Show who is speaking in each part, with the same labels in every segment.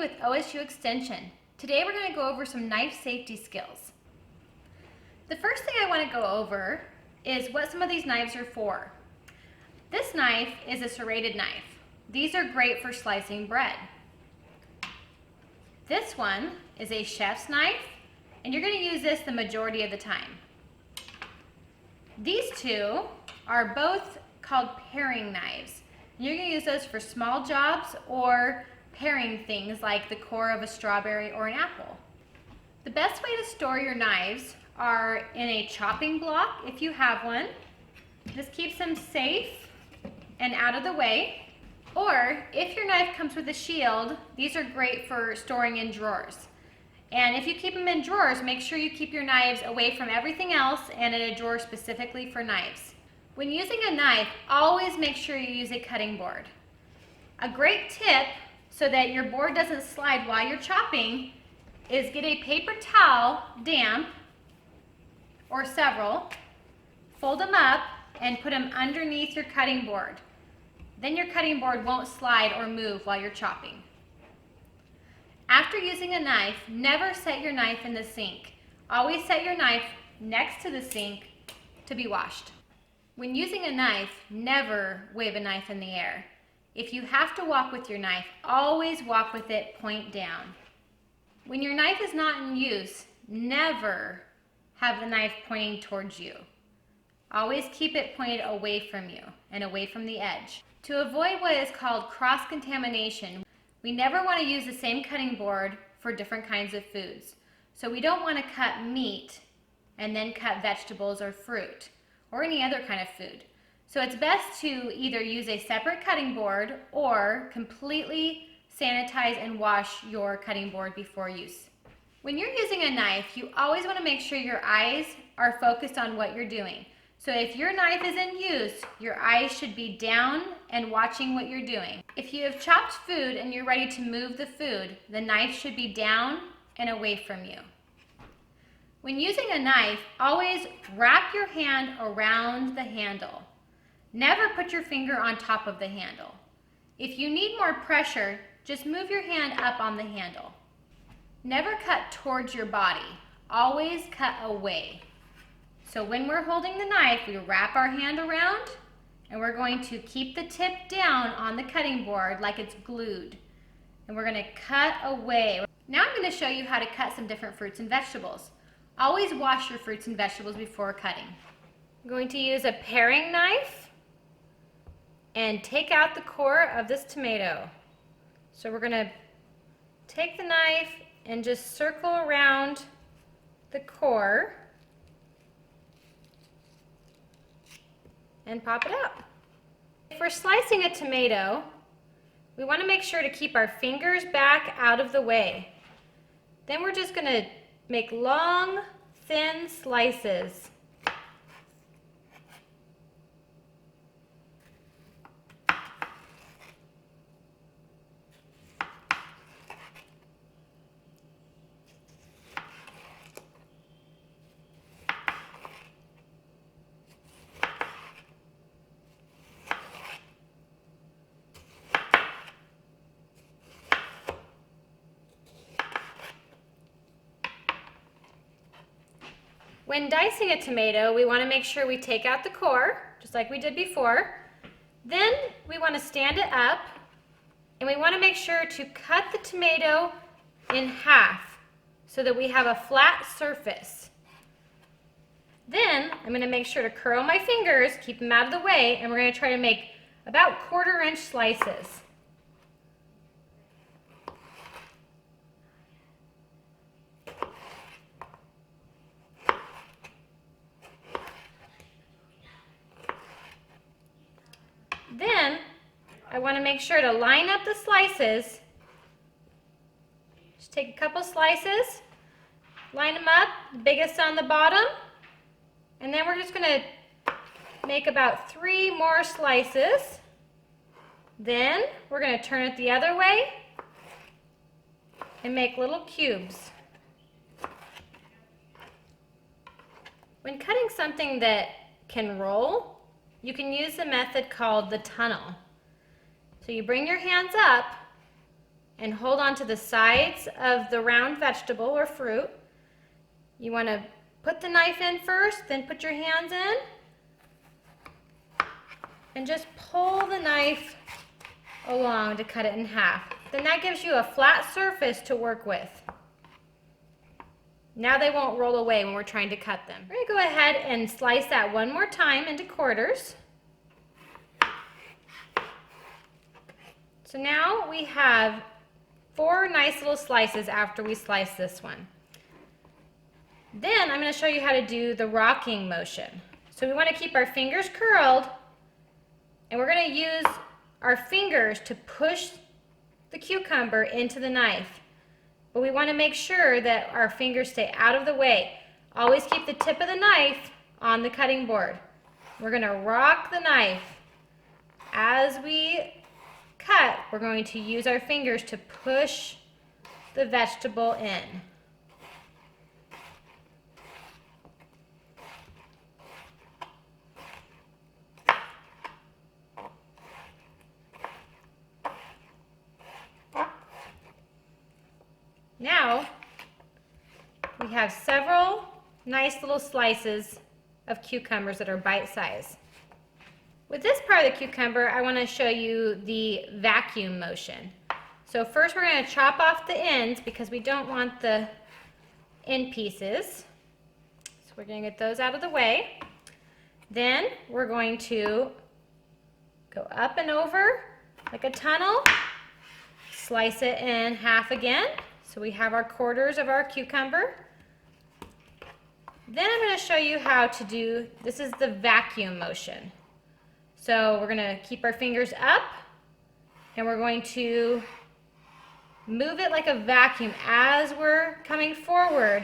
Speaker 1: with OSU Extension. Today we're going to go over some knife safety skills. The first thing I want to go over is what some of these knives are for. This knife is a serrated knife. These are great for slicing bread. This one is a chef's knife, and you're going to use this the majority of the time. These two are both called paring knives. You're going to use those for small jobs or paring things like the core of a strawberry or an apple. The best way to store your knives are in a chopping block if you have one. This keeps them safe and out of the way. Or if your knife comes with a shield, these are great for storing in drawers. And if you keep them in drawers, make sure you keep your knives away from everything else and in a drawer specifically for knives. When using a knife, always make sure you use a cutting board. A great tip so that your board doesn't slide while you're chopping is get a paper towel, damp, or several, fold them up and put them underneath your cutting board. Then your cutting board won't slide or move while you're chopping. After using a knife, never set your knife in the sink. Always set your knife next to the sink to be washed. When using a knife, never wave a knife in the air. If you have to walk with your knife, always walk with it point down. When your knife is not in use, never have the knife pointing towards you. Always keep it pointed away from you and away from the edge. To avoid what is called cross-contamination, we never want to use the same cutting board for different kinds of foods. So we don't want to cut meat and then cut vegetables or fruit or any other kind of food. So it's best to either use a separate cutting board or completely sanitize and wash your cutting board before use. When you're using a knife, you always want to make sure your eyes are focused on what you're doing. So if your knife is in use, your eyes should be down and watching what you're doing. If you have chopped food and you're ready to move the food, the knife should be down and away from you. When using a knife, always wrap your hand around the handle. Never put your finger on top of the handle. If you need more pressure, just move your hand up on the handle. Never cut towards your body. Always cut away. So when we're holding the knife, we wrap our hand around and we're going to keep the tip down on the cutting board like it's glued. And we're going to cut away. Now I'm going to show you how to cut some different fruits and vegetables. Always wash your fruits and vegetables before cutting. I'm going to use a paring knife and take out the core of this tomato. So we're going to take the knife and just circle around the core and pop it out. If we're slicing a tomato, we want to make sure to keep our fingers back out of the way. Then we're just going to make long, thin slices. When dicing a tomato, we want to make sure we take out the core, just like we did before. Then we want to stand it up, and we want to make sure to cut the tomato in half so that we have a flat surface. Then I'm going to make sure to curl my fingers, keep them out of the way, and we're going to try to make about 1/4 inch slices. Then I want to make sure to line up the slices. Just take a couple slices, line them up, the biggest on the bottom, and then we're just going to make about 3 more slices. Then we're going to turn it the other way and make little cubes. When cutting something that can roll, you can use a method called the tunnel. So you bring your hands up and hold on to the sides of the round vegetable or fruit. You want to put the knife in first, then put your hands in, and just pull the knife along to cut it in half. Then that gives you a flat surface to work with. Now they won't roll away when we're trying to cut them. We're going to go ahead and slice that one more time into quarters. So now we have 4 nice little slices after we slice this one. Then I'm going to show you how to do the rocking motion. So we want to keep our fingers curled, and we're going to use our fingers to push the cucumber into the knife. But we want to make sure that our fingers stay out of the way. Always keep the tip of the knife on the cutting board. We're going to rock the knife. As we cut, we're going to use our fingers to push the vegetable in. Now, we have several nice little slices of cucumbers that are bite-sized. With this part of the cucumber, I want to show you the vacuum motion. So first we're going to chop off the ends because we don't want the end pieces. So we're going to get those out of the way. Then we're going to go up and over like a tunnel, slice it in half again. So we have our quarters of our cucumber. Then I'm going to show you how to do, this is the vacuum motion. So we're going to keep our fingers up, and we're going to move it like a vacuum as we're coming forward.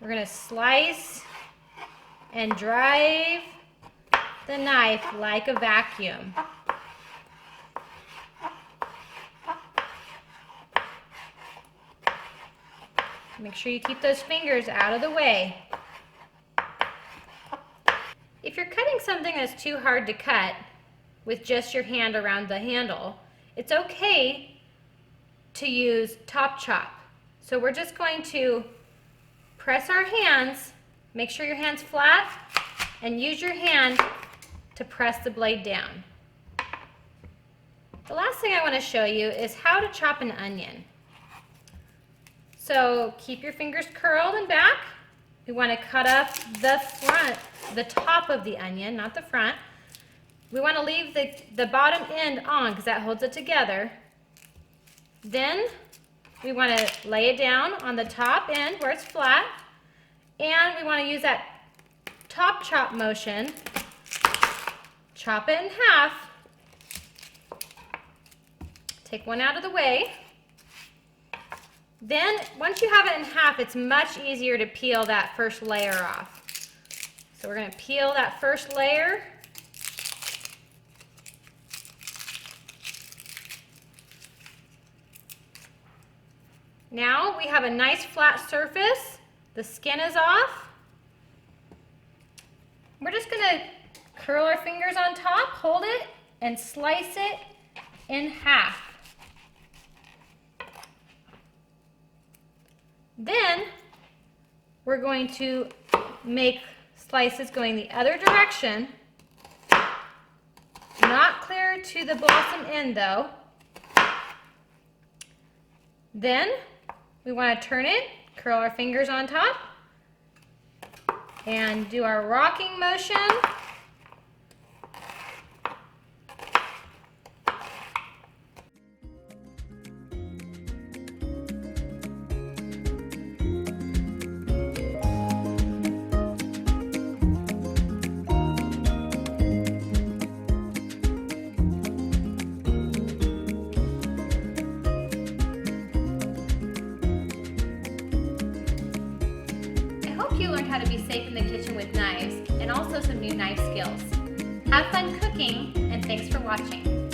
Speaker 1: We're going to slice and drive the knife like a vacuum. Make sure you keep those fingers out of the way. If you're cutting something that's too hard to cut with just your hand around the handle, it's okay to use top chop. So we're just going to press our hands, make sure your hand's flat, and use your hand to press the blade down. The last thing I want to show you is how to chop an onion. So keep your fingers curled and back. We want to cut up the front, the top of the onion, not the front. We want to leave the bottom end on because that holds it together. Then we want to lay it down on the top end where it's flat. And we want to use that top chop motion. Chop it in half. Take one out of the way. Then, once you have it in half, it's much easier to peel that first layer off. So we're going to peel that first layer. Now we have a nice flat surface. The skin is off. We're just going to curl our fingers on top, hold it, and slice it in half. Then we're going to make slices going the other direction, not clear to the blossom end though. Then we want to turn it, curl our fingers on top, and do our rocking motion. You learned how to be safe in the kitchen with knives and also some new knife skills. Have fun cooking, and thanks for watching.